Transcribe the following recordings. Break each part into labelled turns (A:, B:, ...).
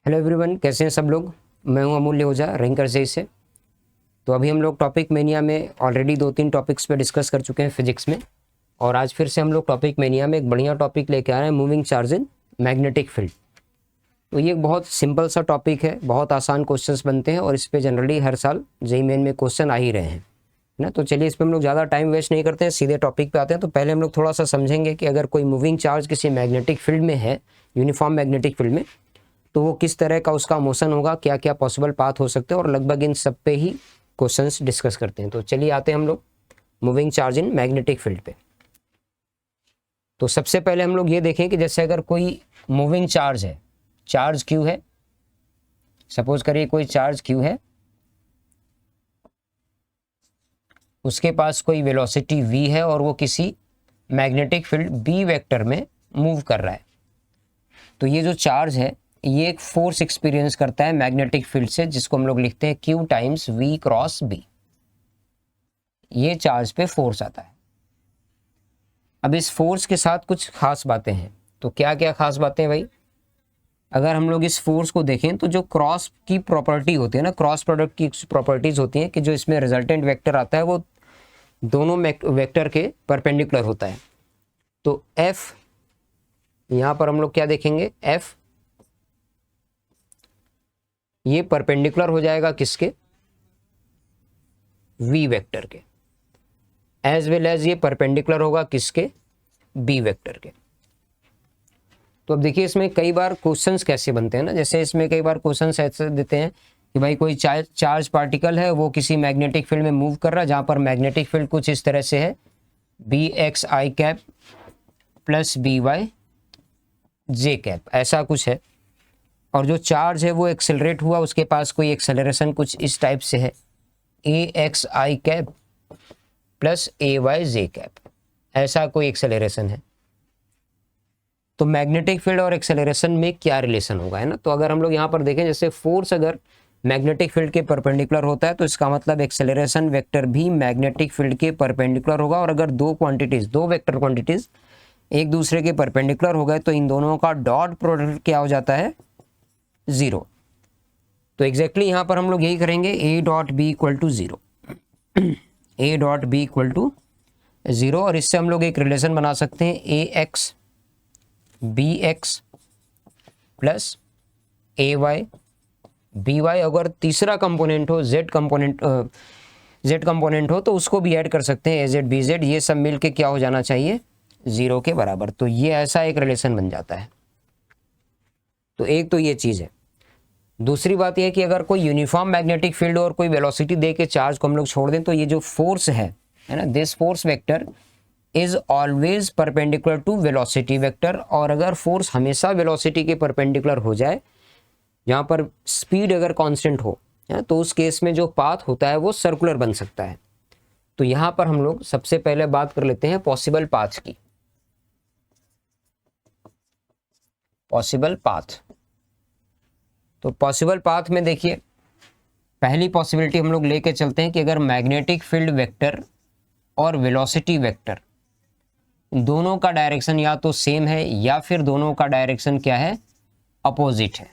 A: Hello everyone, कैसे हैं सब लोग। मैं हूं अमूल्य ओझा, रैंकर से। तो अभी हम लोग टॉपिक मेनिया में ऑलरेडी 2-3 टॉपिक्स पे डिस्कस कर चुके हैं फिजिक्स में, और आज फिर से हम लोग टॉपिक मेनिया में एक बढ़िया टॉपिक लेके आ रहे हैं, moving charge in magnetic field. तो ये एक बहुत सिंपल सा टॉपिक है, बहुत आसान क्वेश्चंस बनते हैं और इस पर जनरली हर साल जेईई मेन में क्वेश्चन आ ही रहे हैं ना। तो चलिए इस पर हम लोग ज़्यादा टाइम वेस्ट नहीं करते हैं, सीधे टॉपिक पे आते हैं। तो पहले हम लोग थोड़ा सा समझेंगे कि अगर कोई मूविंग चार्ज किसी मैग्नेटिक फील्ड में है, यूनिफॉर्म मैग्नेटिक फील्ड में, तो वो किस तरह का उसका मोशन होगा, क्या क्या पॉसिबल पाथ हो सकते हैं, और लगभग इन सब पे ही क्वेश्चंस डिस्कस करते हैं। तो चलिए आते हैं हम लोग moving charge in magnetic field पे। तो सबसे पहले हम लोग ये देखें कि जैसे अगर कोई मूविंग चार्ज है, चार्ज Q है, सपोज करिए कोई चार्ज Q है, उसके पास कोई वेलोसिटी v है और वो किसी मैग्नेटिक फील्ड B वेक्टर में मूव कर रहा है। तो ये जो चार्ज है ये एक फोर्स एक्सपीरियंस करता है मैग्नेटिक फील्ड से, जिसको हम लोग लिखते हैं Q times V cross B। ये चार्ज पे फोर्स आता है। अब इस फोर्स के साथ कुछ खास बातें हैं। तो क्या क्या खास बातें भाई? अगर हम लोग इस फोर्स को देखें तो जो क्रॉस की प्रॉपर्टी होती है ना, क्रॉस प्रोडक्ट की प्रॉपर्टीज होती हैं कि जो इसमें रिजल्टेंट वेक्टर आता है वो दोनों वेक्टर के परपेंडिकुलर होता है। तो F, यहाँ पर हम लोग क्या देखेंगे, F ये परपेंडिकुलर हो जाएगा किसके, V वेक्टर के, एज वेल एज ये परपेंडिकुलर होगा किसके, B वेक्टर के। तो अब देखिए इसमें कई बार क्वेश्चंस कैसे बनते हैं ना, जैसे इसमें कई बार क्वेश्चंस ऐसे देते हैं कि भाई कोई चार्ज पार्टिकल है, वो किसी मैग्नेटिक फील्ड में मूव कर रहा है, जहाँ पर मैग्नेटिक फील्ड कुछ इस तरह से है, BXI cap plus BY J cap, ऐसा कुछ है। और जो चार्ज है वो एक्सेलरेट हुआ, उसके पास कोई एक्सेलरेशन कुछ इस टाइप से है, AXI cap plus AY J cap, ऐसा कोई एक्सेलरेशन है। तो मैग्नेटिक फील्ड और एक्सेलरेशन में क्या रिलेशन होगा, है ना। तो अगर हम लोग यहाँ पर देखें, जैसे फोर्स अगर मैग्नेटिक फील्ड के परपेंडिकुलर होता है तो इसका मतलब एक्सेलरेशन वेक्टर भी मैग्नेटिक फील्ड के परपेंडिकुलर होगा। और अगर दो वेक्टर क्वांटिटीज एक दूसरे के परपेंडिकुलर हो गए तो इन दोनों का डॉट प्रोडक्ट क्या हो जाता है, 0। तो एग्जैक्टली यहाँ पर हम लोग यही करेंगे, A dot B equal to 0, A dot B equal to 0। और इससे हम लोग एक रिलेशन बना सकते हैं, AX BX plus AY BY। अगर तीसरा कंपोनेंट हो, Z कंपोनेंट हो, तो उसको भी ऐड कर सकते हैं, AZ BZ, ये सब मिलके क्या हो जाना चाहिए, 0 के बराबर। तो ये ऐसा एक रिलेशन बन जाता है। तो एक तो ये चीज़ है। दूसरी बात यह है कि अगर कोई यूनिफॉर्म मैग्नेटिक फील्ड और कोई वेलोसिटी दे के चार्ज को हम लोग छोड़ दें, तो ये जो फोर्स है ना, this force vector is always perpendicular to velocity vector. और अगर फोर्स हमेशा वेलोसिटी के परपेंडिकुलर हो जाए, जहाँ पर स्पीड अगर कांस्टेंट हो, तो उस केस में जो पाथ होता है वो सर्कुलर बन सकता है। तो यहाँ पर हम लोग सबसे पहले बात कर लेते हैं पॉसिबल पाथ की। पॉसिबल पाथ, तो पॉसिबल पाथ में देखिए पहली पॉसिबिलिटी हम लोग लेके चलते हैं कि अगर मैग्नेटिक फील्ड वेक्टर और वेलोसिटी वेक्टर दोनों का डायरेक्शन या तो सेम है या फिर दोनों का डायरेक्शन क्या है, अपोजिट है,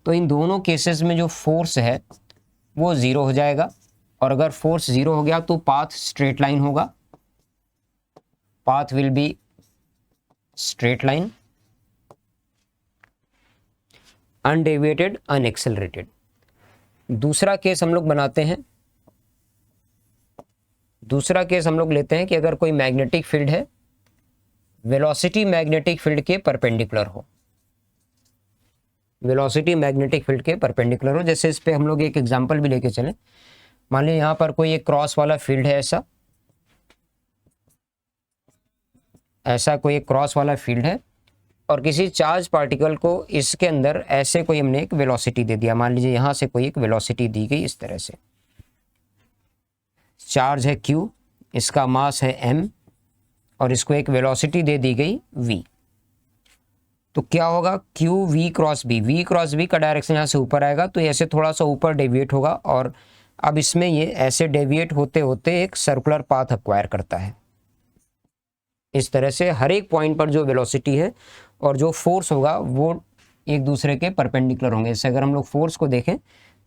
A: तो इन दोनों केसेस में जो फोर्स है वो 0 हो जाएगा। और अगर फोर्स 0 हो गया तो पाथ स्ट्रेट लाइन होगा, path will be straight line, undeviated, unaccelerated. दूसरा केस हम लोग बनाते हैं, दूसरा केस हम लोग लेते हैं कि अगर कोई मैग्नेटिक फील्ड है, वेलोसिटी मैग्नेटिक फील्ड के परपेंडिकुलर हो, वेलोसिटी मैग्नेटिक फील्ड के परपेंडिकुलर हो। जैसे इस पे हम लोग एक एग्जांपल भी लेके चलें, मान लीजिए यहाँ पर कोई एक क्रॉस वाला फील्ड है, ऐसा कोई एक क्रॉस वाला फील्ड है, और किसी चार्ज पार्टिकल को इसके अंदर ऐसे कोई हमने एक वेलोसिटी दे दिया। मान लीजिए यहाँ से कोई एक वेलोसिटी दी गई इस तरह से, चार्ज है Q, इसका मास है M, और इसको एक वेलोसिटी दे दी गई V। तो क्या होगा, Q V क्रॉस B का डायरेक्शन यहाँ से ऊपर आएगा, तो ऐसे थोड़ा सा ऊपर डेविएट होगा, और अब इसमें ये ऐसे डेविएट होते होते एक सर्कुलर पाथ एक्वायर करता है। इस तरह से हर एक पॉइंट पर जो वेलोसिटी है और जो फोर्स होगा वो एक दूसरे के परपेंडिकुलर होंगे। जैसे अगर हम लोग फोर्स को देखें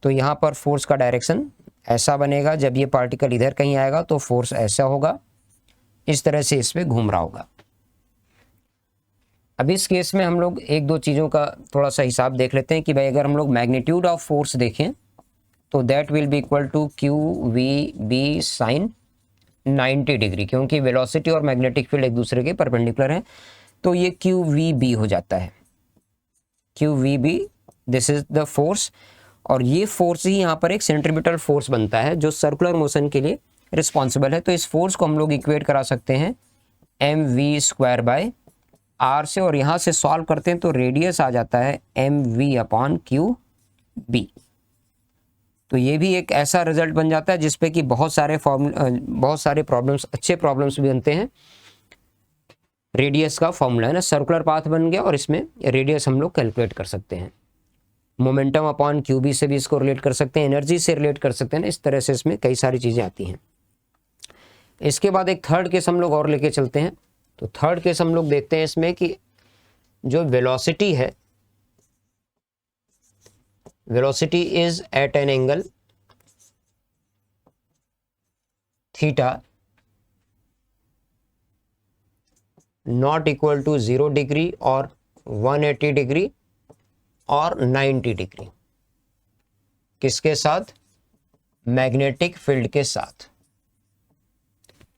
A: तो यहाँ पर फोर्स का डायरेक्शन ऐसा बनेगा, जब ये पार्टिकल इधर कहीं आएगा तो फोर्स ऐसा होगा, इस तरह से इस पे घूम रहा होगा। अब इस केस में हम लोग एक दो चीज़ों का थोड़ा सा हिसाब देख लेते हैं कि भाई अगर हम लोग मैग्नीट्यूड ऑफ फोर्स देखें तो that will be equal to Q V B sine 90 degree, क्योंकि वेलोसिटी और मैग्नेटिक फील्ड एक दूसरे के परपेंडिकुलर हैं, तो ये क्यू वी बी हो जाता है। Q V B, this is the force, और ये फोर्स ही यहाँ पर एक सेंट्रीपिटल फोर्स बनता है जो सर्कुलर मोशन के लिए रिस्पॉन्सिबल है। तो इस फोर्स को हम लोग इक्वेट करा सकते हैं M V square by R से, और यहाँ से सॉल्व करते हैं तो रेडियस आ जाता है M V upon Q B. तो ये भी एक ऐसा रिजल्ट बन जाता है जिसपे कि बहुत सारे प्रॉब्लम्स, अच्छे प्रॉब्लम्स भी बनते हैं। रेडियस का फॉर्मूला है ना, सर्कुलर पाथ बन गया और इसमें रेडियस हम लोग कैलकुलेट कर सकते हैं। मोमेंटम अपॉन क्यू बी से भी इसको रिलेट कर सकते हैं, एनर्जी से रिलेट कर सकते हैं ना, इस तरह से इसमें कई सारी चीज़ें आती हैं। इसके बाद एक थर्ड केस हम लोग और लेके चलते हैं। तो थर्ड केस हम लोग देखते हैं इसमें कि जो वेलोसिटी है, velocity is at an angle theta not equal to 0 degree और 180 डिग्री और 90 डिग्री, किसके साथ? मैग्नेटिक फील्ड के साथ।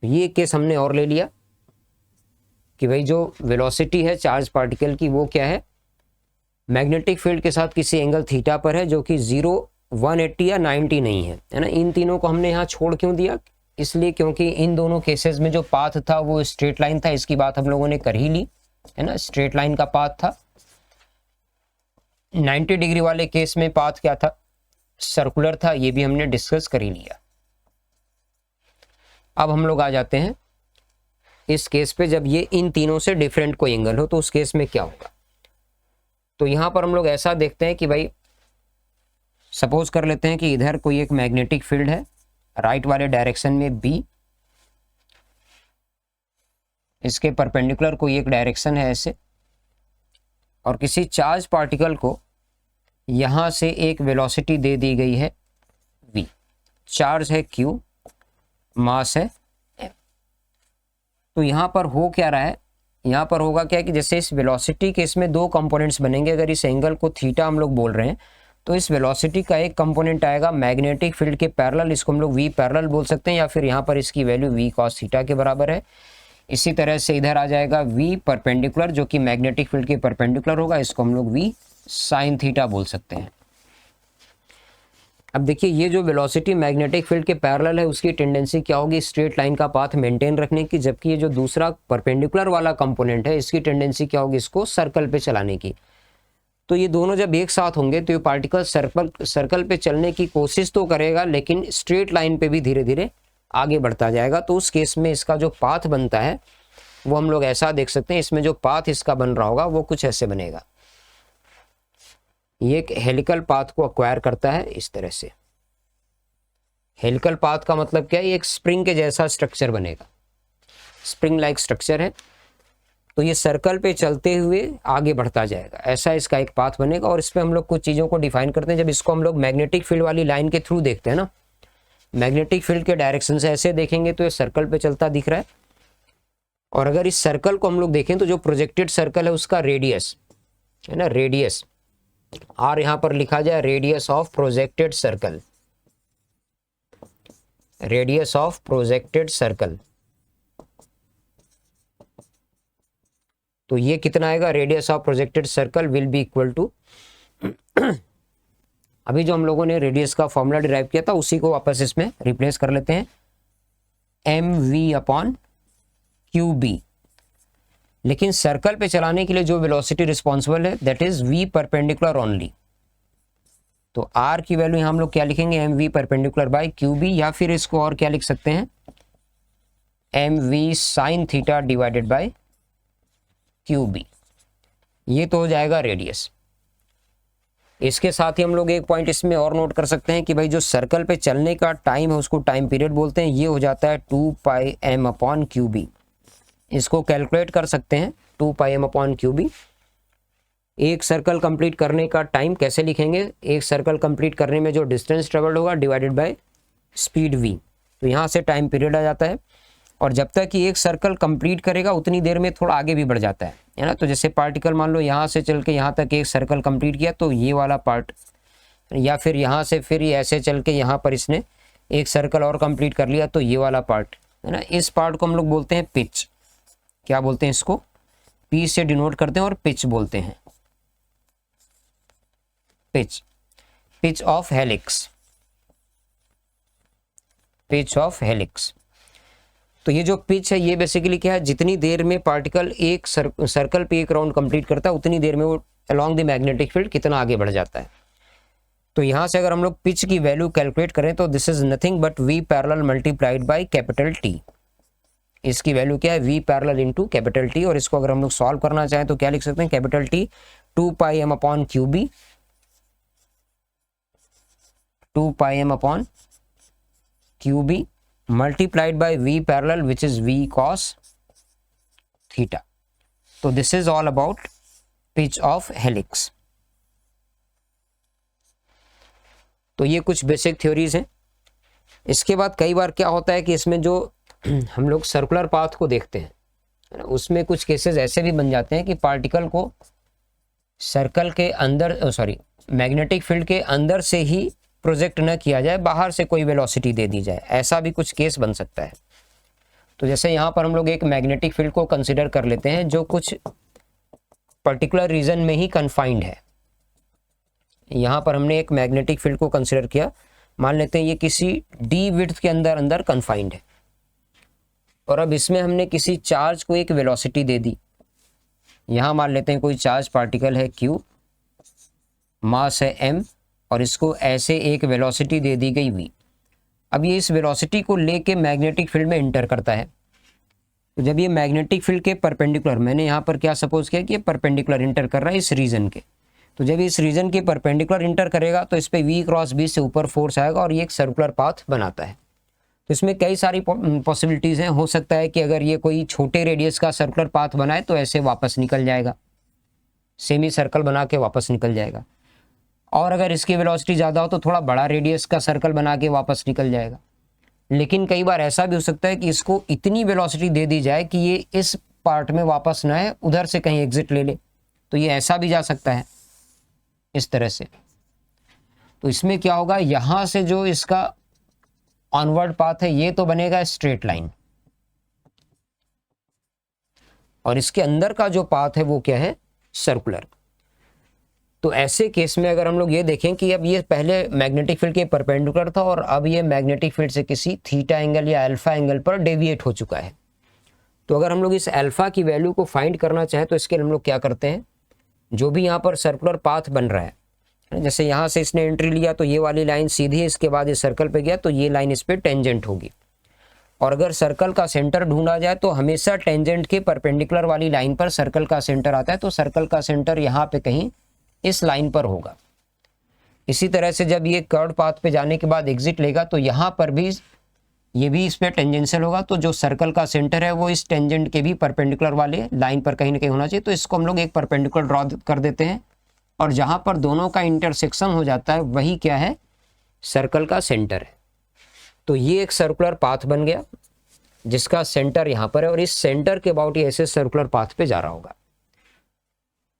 A: ये केस हमने और ले लिया कि भाई जो वेलोसिटी है चार्ज पार्टिकल की वो क्या है, मैग्नेटिक फील्ड के साथ किसी एंगल थीटा पर है, जो कि 0, 180 या 90 नहीं है, है ना। इन तीनों को हमने यहाँ छोड़ क्यों दिया? इसलिए क्योंकि इन दोनों केसेस में जो पाथ था वो स्ट्रेट लाइन था, इसकी बात हम लोगों ने कर ही ली, है ना, स्ट्रेट लाइन का पाथ था। 90 डिग्री वाले केस में पाथ क्या था? सर्कुलर था, ये भी हमने डिस्कस कर ही लिया। अब हम लोग आ जाते हैं इस केस पे, जब ये इन तीनों से डिफरेंट कोई एंगल हो तो उस केस में क्या होगा। तो यहां पर हम लोग ऐसा देखते हैं कि भाई सपोज कर लेते हैं कि इधर कोई एक मैग्नेटिक फील्ड है राइट वाले डायरेक्शन में बी, इसके परपेंडिकुलर कोई एक डायरेक्शन है ऐसे, और किसी चार्ज पार्टिकल को यहां से एक वेलोसिटी दे दी गई है v, चार्ज है q, मास है m। तो यहां पर हो क्या रहा है, यहां पर होगा क्या कि जैसे इस वेलोसिटी के इसमें दो कंपोनेंट्स बनेंगे। अगर इस एंगल को थीटा हम लोग बोल रहे हैं तो इस वेलोसिटी का एक कंपोनेंट आएगा मैग्नेटिक फील्ड के पैरेलल, इसको हम लोग v पैरेलल बोल सकते हैं, या फिर यहाँ पर इसकी वैल्यू v cos थीटा के बराबर है। इसी तरह से इधर आ जाएगा v परपेंडिकुलर, जो कि मैग्नेटिक फील्ड के परपेंडिकुलर होगा, इसको हम लोग v sin थीटा बोल सकते हैं। अब देखिए ये जो वेलोसिटी मैग्नेटिक फील्ड के पैरेलल है उसकी टेंडेंसी क्या होगी, स्ट्रेट लाइन का पाथ मेंटेन रखने की, जबकि ये जो दूसरा परपेंडिकुलर वाला कंपोनेंट है इसकी टेंडेंसी क्या होगी, इसको सर्कल पे चलाने की। तो ये दोनों जब एक साथ होंगे तो ये पार्टिकल सर्कल पे चलने की कोशिश तो करेगा, लेकिन स्ट्रेट लाइन पे भी धीरे धीरे आगे बढ़ता जाएगा। तो उस केस में इसका जो पाथ बनता है वो हम लोग ऐसा देख सकते हैं, इसमें जो पाथ इसका बन रहा होगा वो कुछ ऐसे बनेगा। ये एक हेलिकल पाथ को अक्वायर करता है इस तरह से। हेलिकल पाथ का मतलब क्या है, ये एक स्प्रिंग के जैसा स्ट्रक्चर बनेगा, स्प्रिंग लाइक स्ट्रक्चर है। तो ये सर्कल पे चलते हुए आगे बढ़ता जाएगा, ऐसा इसका एक पाथ बनेगा। और इस पे हम लोग कुछ चीज़ों को डिफाइन करते हैं। जब इसको हम लोग मैग्नेटिक फील्ड वाली लाइन के थ्रू देखते हैं ना, मैग्नेटिक फील्ड के डायरेक्शन से ऐसे देखेंगे तो ये सर्कल पे चलता दिख रहा है। और अगर इस सर्कल को हम लोग देखें तो जो प्रोजेक्टेड सर्कल है उसका रेडियस है ना, रेडियस आर यहाँ पर लिखा जाए, radius of projected circle, radius of projected circle. तो ये कितना आएगा, radius of projected circle will be equal to, अभी जो हम लोगों ने रेडियस का फॉर्मूला डिराइव किया था उसी को वापस इसमें रिप्लेस कर लेते हैं, M V upon Q B. लेकिन सर्कल पे चलाने के लिए जो वेलोसिटी रिस्पॉन्सिबल है that is V perpendicular only. तो आर की वैल्यू यहाँ हम लोग क्या लिखेंगे, M V perpendicular by Q B, या फिर इसको और क्या लिख सकते हैं, M V sine theta divided by Q B. ये तो हो जाएगा रेडियस। इसके साथ ही हम लोग एक पॉइंट इसमें और नोट कर सकते हैं कि भाई जो सर्कल पे चलने का टाइम है उसको टाइम पीरियड बोलते हैं, ये हो जाता है 2 पाई एम अपॉन क्यू बी। इसको कैलकुलेट कर सकते हैं 2 पाई एम अपॉन क्यू बी। एक सर्कल कंप्लीट करने का टाइम कैसे लिखेंगे, एक सर्कल कंप्लीट करने में जो डिस्टेंस ट्रेवल्ड होगा डिवाइडेड बाय स्पीड v। तो यहाँ से टाइम पीरियड आ जाता है, और जब तक कि एक सर्कल कंप्लीट करेगा उतनी देर में थोड़ा आगे भी बढ़ जाता है ना। तो जैसे पार्टिकल मान लो यहाँ से चल के यहाँ तक एक सर्कल कंप्लीट किया तो ये वाला पार्ट, या फिर यहाँ से फिर ये ऐसे चल के यहाँ पर इसने एक सर्कल और कंप्लीट कर लिया तो ये वाला पार्ट है ना, इस पार्ट को हम लोग बोलते हैं पिच। क्या बोलते हैं इसको, पी से डिनोट करते हैं और पिच बोलते हैं, pitch, pitch of helix, pitch of helix. तो ये जो पिच है ये बेसिकली क्या है, जितनी देर में पार्टिकल एक सर्कल पे एक राउंड कंप्लीट करता है उतनी देर में वो अलोंग द मैग्नेटिक फील्ड कितना आगे बढ़ जाता है। तो यहाँ से अगर हम लोग पिच की वैल्यू कैलकुलेट करें तो this is nothing but v parallel multiplied by capital T। इसकी वैल्यू क्या है, v parallel into capital T। और इसको अगर हम लोग सॉल्व करना चाहें तो क्या लिख सकते हैं, capital T 2πm upon QB, 2πm upon QB multiplied by v parallel which is v cos theta। तो this is all about pitch of helix। तो ये कुछ बेसिक थ्योरीज हैं। इसके बाद कई बार क्या होता है कि इसमें जो हम लोग सर्कुलर पाथ को देखते हैं उसमें कुछ केसेस ऐसे भी बन जाते हैं कि पार्टिकल को सर्कल के अंदर मैग्नेटिक फील्ड के अंदर से ही प्रोजेक्ट न किया जाए, बाहर से कोई वेलोसिटी दे दी जाए, ऐसा भी कुछ केस बन सकता है। तो जैसे यहाँ पर हम लोग एक मैग्नेटिक फील्ड को कंसिडर कर लेते हैं जो कुछ पर्टिकुलर रीजन में ही कन्फाइंड है। यहाँ पर हमने एक मैग्नेटिक फील्ड को कंसिडर किया, मान लेते हैं ये किसी डी विड्थ के अंदर कन्फाइंड है, और अब इसमें हमने किसी चार्ज को एक वेलोसिटी दे दी। यहाँ मान लेते हैं कोई चार्ज पार्टिकल है Q, मास है m, और इसको ऐसे एक वेलोसिटी दे दी गई v। अब ये इस वेलोसिटी को लेके मैग्नेटिक फील्ड में इंटर करता है। तो जब ये मैग्नेटिक फील्ड के परपेंडिकुलर, मैंने यहाँ पर क्या सपोज किया कि ये परपेंडिकुलर इंटर कर रहा है इस रीजन के, तो जब इस रीजन के परपेंडिकुलर इंटर करेगा तो इस पे v क्रॉस b से ऊपर फोर्स आएगा और ये एक सर्कुलर पाथ बनाता है। तो इसमें कई सारी पॉसिबिलिटीज़ हैं। हो सकता है कि अगर ये कोई छोटे रेडियस का सर्कुलर पाथ बनाए तो ऐसे वापस निकल जाएगा, सेमी सर्कल बना के वापस निकल जाएगा, और अगर इसकी वेलोसिटी ज़्यादा हो तो थोड़ा बड़ा रेडियस का सर्कल बना के वापस निकल जाएगा। लेकिन कई बार ऐसा भी हो सकता है कि इसको इतनी वेलोसिटी दे दी जाए कि ये इस पार्ट में वापस ना आए, उधर से कहीं एग्जिट ले ले, तो ये ऐसा भी जा सकता है इस तरह से। तो इसमें क्या होगा, यहाँ से जो इसका ऑनवर्ड पाथ है ये तो बनेगा स्ट्रेट लाइन, और इसके अंदर का जो पाथ है वो क्या है, सर्कुलर। तो ऐसे केस में अगर हम लोग ये देखें कि अब ये पहले मैग्नेटिक फील्ड के परपेंडिकुलर था और अब ये मैग्नेटिक फील्ड से किसी थीटा एंगल या अल्फा एंगल पर डेविएट हो चुका है, तो अगर हम लोग इस अल्फा की वैल्यू को फाइंड करना चाहें तो इसके लिए हम लोग क्या करते हैं, जो भी यहाँ पर सर्कुलर पाथ बन रहा है, जैसे यहाँ से इसने एंट्री लिया तो ये वाली लाइन सीधी, इसके बाद इस सर्कल पे गया तो ये लाइन इस पे टेंजेंट होगी। और अगर सर्कल का सेंटर ढूंढा जाए तो हमेशा टेंजेंट के परपेंडिकुलर वाली लाइन पर सर्कल का सेंटर आता है, तो सर्कल का सेंटर यहाँ पे कहीं इस लाइन पर होगा। इसी तरह से जब ये कर्व पाथ पे जाने के बाद एग्जिट लेगा तो यहाँ पर भी ये भी इस पे टेंजेंशियल होगा, तो जो सर्कल का सेंटर है वो इस टेंजेंट के भी परपेंडिकुलर वाले लाइन पर कहीं ना कहीं होना चाहिए। तो इसको हम लोग एक परपेंडिकुलर ड्रॉ कर देते हैं, और जहाँ पर दोनों का इंटरसेक्शन हो जाता है वही क्या है, सर्कल का सेंटर है। तो ये एक सर्कुलर पाथ बन गया जिसका सेंटर यहाँ पर है, और इस सेंटर के अबाउट ये ऐसे सर्कुलर पाथ पे जा रहा होगा।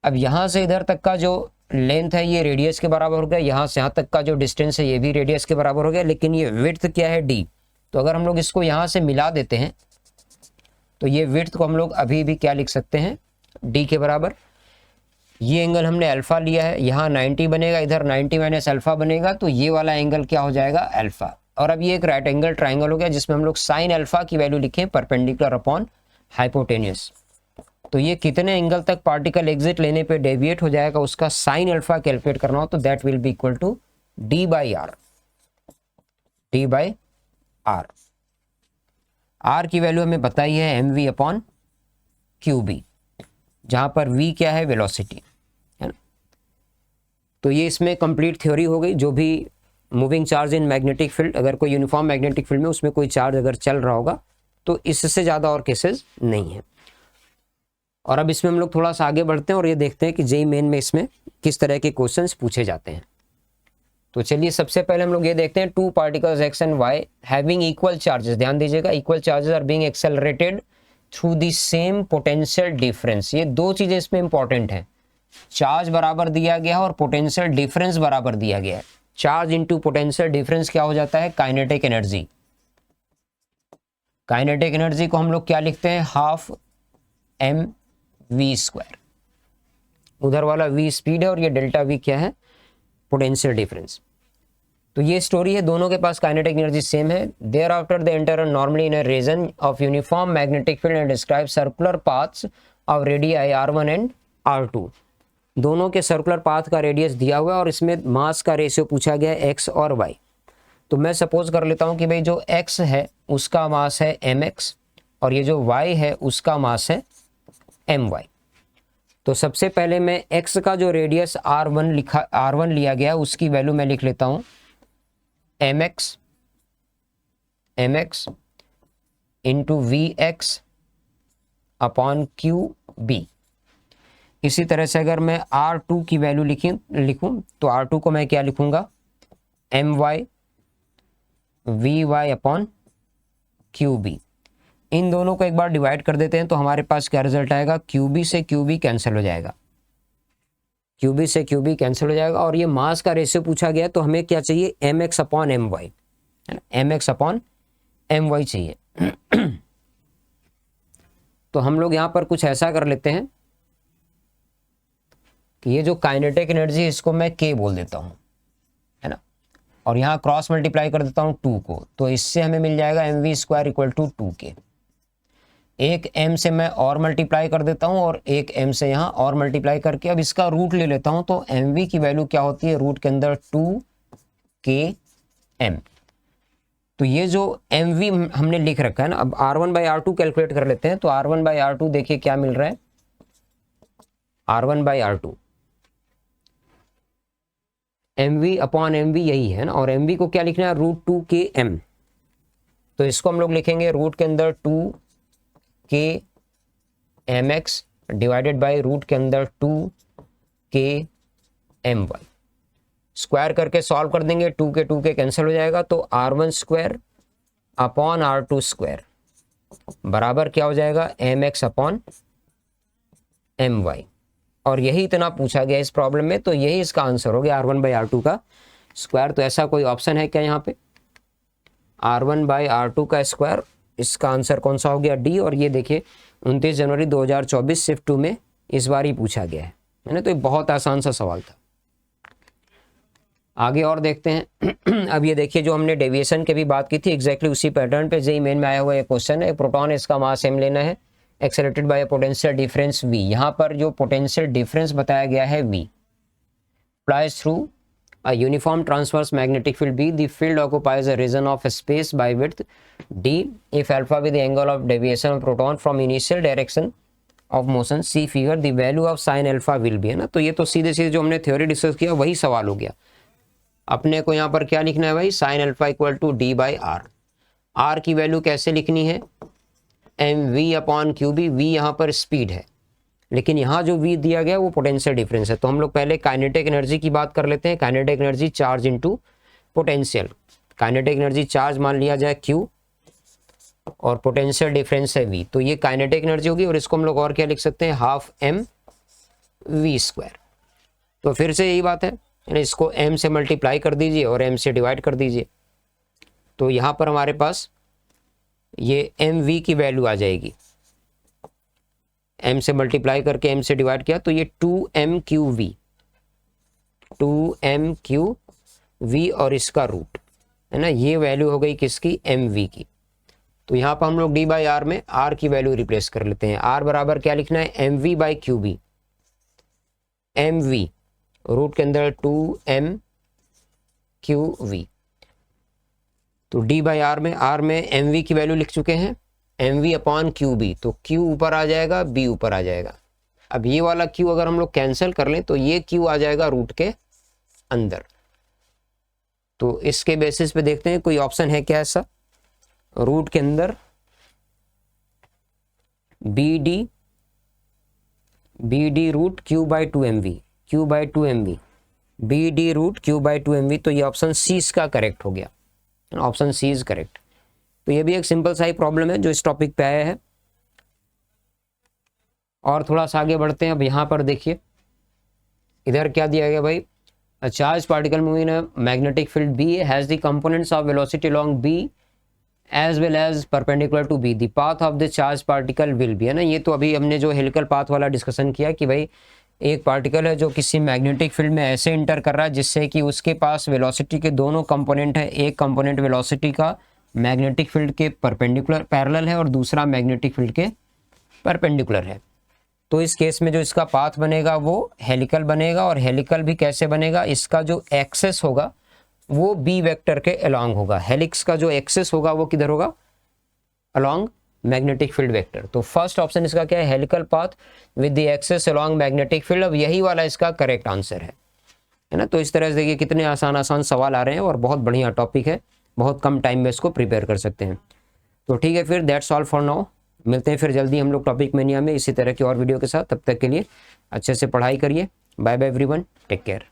A: अब यहाँ से इधर तक का जो लेंथ है ये रेडियस के बराबर हो गया, यहाँ से यहाँ तक का जो डिस्टेंस है ये भी रेडियस के बराबर हो गया, लेकिन ये विड्थ क्या है, d। तो अगर हम लोग इसको यहाँ से मिला देते हैं तो ये विड्थ को हम लोग अभी भी क्या लिख सकते हैं, d के बराबर। ये एंगल हमने अल्फा लिया है, यहाँ 90 बनेगा, इधर 90 माइनस अल्फा बनेगा, तो ये वाला एंगल क्या हो जाएगा, अल्फा। और अब ये एक राइट एंगल ट्राइंगल हो गया जिसमें हम लोग साइन अल्फा की वैल्यू लिखें परपेंडिकुलर अपॉन हाइपोटेन्यूस। तो ये कितने एंगल तक पार्टिकल एग्जिट लेने पे डेविएट हो जाएगा उसका साइन अल्फा कैलकुलेट करना हो तो that will be equal to d by R. d by R, R की वैल्यू हमें बताई है mv अपॉन QB, जहां पर v क्या है, वेलोसिटी है ना। तो ये इसमें कंप्लीट थ्योरी हो गई। जो भी moving charge in magnetic field, अगर कोई यूनिफॉर्म मैग्नेटिक फील्ड में उसमें कोई चार्ज अगर चल रहा होगा तो इससे ज़्यादा और केसेस नहीं है। और अब इसमें हम लोग थोड़ा सा आगे बढ़ते हैं और ये देखते हैं कि जेईई मेन में इसमें किस तरह के क्वेश्चंस पूछे जाते हैं। तो चलिए सबसे पहले हम लोग ये देखते हैं, two particles X and Y having equal charges, ध्यान दीजिएगा, equal charges are being accelerated through the same potential difference. ये दो चीजें इसमें इंपॉर्टेंट हैं, चार्ज बराबर दिया गया है और पोटेंशियल डिफरेंस बराबर दिया गया है। चार्ज इंटू पोटेंशियल डिफरेंस क्या हो जाता है, काइनेटिक एनर्जी। काइनेटिक एनर्जी को हम लोग क्या लिखते हैं, हाफ एम वी स्क्वायर। उधर वाला वी स्पीड है और ये डेल्टा वी क्या है, पोटेंशियल डिफरेंस। तो ये स्टोरी है, दोनों के पास काइनेटिक एनर्जी सेम है। There after they enter normally in a region of uniform magnetic field and describe circular paths of radii r1 and r2। दोनों के सर्कुलर पाथ का रेडियस दिया हुआ है और इसमें मास का रेशियो पूछा गया है x और y। तो मैं सपोज कर लेता हूं कि भाई जो x है उसका मास है mx और ये जो y है उसका मास है my। तो सबसे पहले मैं x का जो रेडियस r1 लिया गया उसकी वैल्यू मैं लिख लेता हूं mx into vx upon QB। इसी तरह से अगर मैं r2 की वैल्यू लिखूं तो r2 को मैं क्या लिखूंगा, my vy अपॉन QB। इन दोनों को एक बार डिवाइड कर देते हैं तो हमारे पास क्या रिजल्ट आएगा, QB से QB कैंसिल हो जाएगा, QB से QB कैंसिल हो जाएगा। और ये मास का रेशियो पूछा गया तो हमें क्या चाहिए, mx अपॉन my, है ना, mx अपॉन my चाहिए। तो हम लोग यहाँ पर कुछ ऐसा कर लेते हैं कि ये जो काइनेटिक एनर्जी है इसको मैं k बोल देता हूँ, है ना, और यहाँ क्रॉस मल्टीप्लाई कर देता हूँ 2 को, तो इससे हमें मिल जाएगा mv square equal to 2k। एक m से मैं और मल्टीप्लाई कर देता हूँ और एक m से यहाँ और मल्टीप्लाई करके अब इसका रूट ले लेता हूँ, तो mv की वैल्यू क्या होती है, रूट के अंदर 2km। तो ये जो mv हमने लिख रखा है ना, अब r1/r2 कैलकुलेट कर लेते हैं। तो r1/r2 देखिए क्या मिल रहा है, r1/r2 mv अपॉन mv यही है ना, और mv को क्या लिखना है, रूट 2km। तो इसको हम लोग लिखेंगे रूट के अंदर 2kmx डिवाइडेड बाय रूट के अंदर 2kmy। स्क्वायर करके सॉल्व कर देंगे, 2 के कैंसिल हो जाएगा, तो r1 square upon r2 square बराबर क्या हो जाएगा, mx अपॉन my। और यही इतना पूछा गया इस प्रॉब्लम में, तो यही इसका आंसर हो गया r1/r2 का स्क्वायर। तो ऐसा कोई ऑप्शन है क्या यहाँ पे, r1/r2 का स्क्वायर, इसका आंसर कौन सा हो गया, डी। और ये देखिए 29 जनवरी 2024 शिफ्ट 2 में इस बार ही पूछा गया है ना, तो ये बहुत आसान सा सवाल था। आगे और देखते हैं। अब ये देखिए जो हमने डेविएशन की भी बात की थी, एग्जैक्टली उसी पैटर्न पे जेईई मेन में आया हुआ एक क्वेश्चन है। प्रोटॉन है, इसका मास m लेना है, accelerated bye potential difference v। यहाँ पर जो पोटेंशियल डिफरेंस बताया गया है v applies through a uniform transverse magnetic field B, the field occupies a region of space by width d if alpha with the angle of deviation of proton from initial direction of motion, see figure, the value of sin alpha will be, है ना। तो ये तो सीधे सीधे जो हमने theory discuss किया वही सवाल हो गया। अपने को यहाँ पर क्या लिखना है भाई, sin alpha equal to d/r। r की वैल्यू कैसे लिखनी है, mv अपॉन QB। v यहाँ पर स्पीड है, लेकिन यहाँ जो v दिया गया वो पोटेंशियल डिफरेंस है। तो हम लोग पहले काइनेटिक एनर्जी की बात कर लेते हैं। Kinetic energy charge into potential. Kinetic energy charge मान लिया जाए q और पोटेंशियल डिफरेंस है v, तो ये काइनेटिक एनर्जी होगी। और इसको हम लोग और क्या लिख सकते हैं, हाफ m v स्क्वायर। तो फिर से यही बात है, इसको m से मल्टीप्लाई कर दीजिए और m से डिवाइड कर दीजिए, तो यहाँ पर हमारे पास ये mv की वैल्यू आ जाएगी। m से मल्टीप्लाई करके m से डिवाइड किया तो ये 2mqv और इसका रूट, है ना, ये वैल्यू हो गई किसकी, mv की। तो यहाँ पर हम लोग d/r में r की वैल्यू रिप्लेस कर लेते हैं। r बराबर क्या लिखना है, mv/qb। mv रूट के अंदर 2mqv, तो d/r में r में mv की वैल्यू लिख चुके हैं, mv अपॉन QB। तो q ऊपर आ जाएगा, b ऊपर आ जाएगा। अब ये वाला q अगर हम लोग कैंसिल कर लें तो ये q आ जाएगा रूट के अंदर। तो इसके बेसिस पे देखते हैं कोई ऑप्शन है क्या ऐसा, रूट के अंदर bd B D root Q by two M V, Q by two M V, B D root Q by two M V. तो ये ऑप्शन सी इसका करेक्ट हो गया, ऑप्शन सी इज करेक्ट। तो ये भी एक सिंपल सा ही प्रॉब्लम है जो इस टॉपिक पे आया है। और थोड़ा सा आगे बढ़ते हैं। अब यहाँ पर देखिए इधर क्या दिया गया भाई, a charged particle moving in a magnetic field B has the components of velocity along B as well as perpendicular to B, the path of the charged particle will be, है ना। ये तो अभी हमने जो हेलिकल पाथ वाला discussion किया कि भाई एक पार्टिकल है जो किसी मैग्नेटिक फील्ड में ऐसे इंटर कर रहा है जिससे कि उसके पास वेलोसिटी के दोनों कंपोनेंट है, एक कंपोनेंट वेलोसिटी का मैग्नेटिक फील्ड के परपेंडिकुलर पैरेलल है और दूसरा मैग्नेटिक फील्ड के परपेंडिकुलर है। तो इस केस में जो इसका पाथ बनेगा वो हेलिकल बनेगा, और हेलिकल भी कैसे बनेगा, इसका जो एक्सेस होगा वो बी वेक्टर के अलोंग होगा। हेलिक्स का जो एक्सेस होगा वो किधर होगा, अलोंग मैग्नेटिक फील्ड वेक्टर। तो फर्स्ट ऑप्शन इसका क्या है, helical path with the axis along magnetic field. अब यही वाला इसका करेक्ट आंसर है ना। तो इस तरह से देखिए कितने आसान आसान सवाल आ रहे हैं और बहुत बढ़िया टॉपिक है, बहुत कम टाइम में इसको प्रिपेयर कर सकते हैं। तो ठीक है, फिर दैट्स ऑल फॉर नाउ। मिलते हैं फिर जल्दी हम लोग टॉपिक मैनिया में इसी तरह की और वीडियो के साथ। तब तक के लिए अच्छे से पढ़ाई करिए। Bye bye everyone, take care.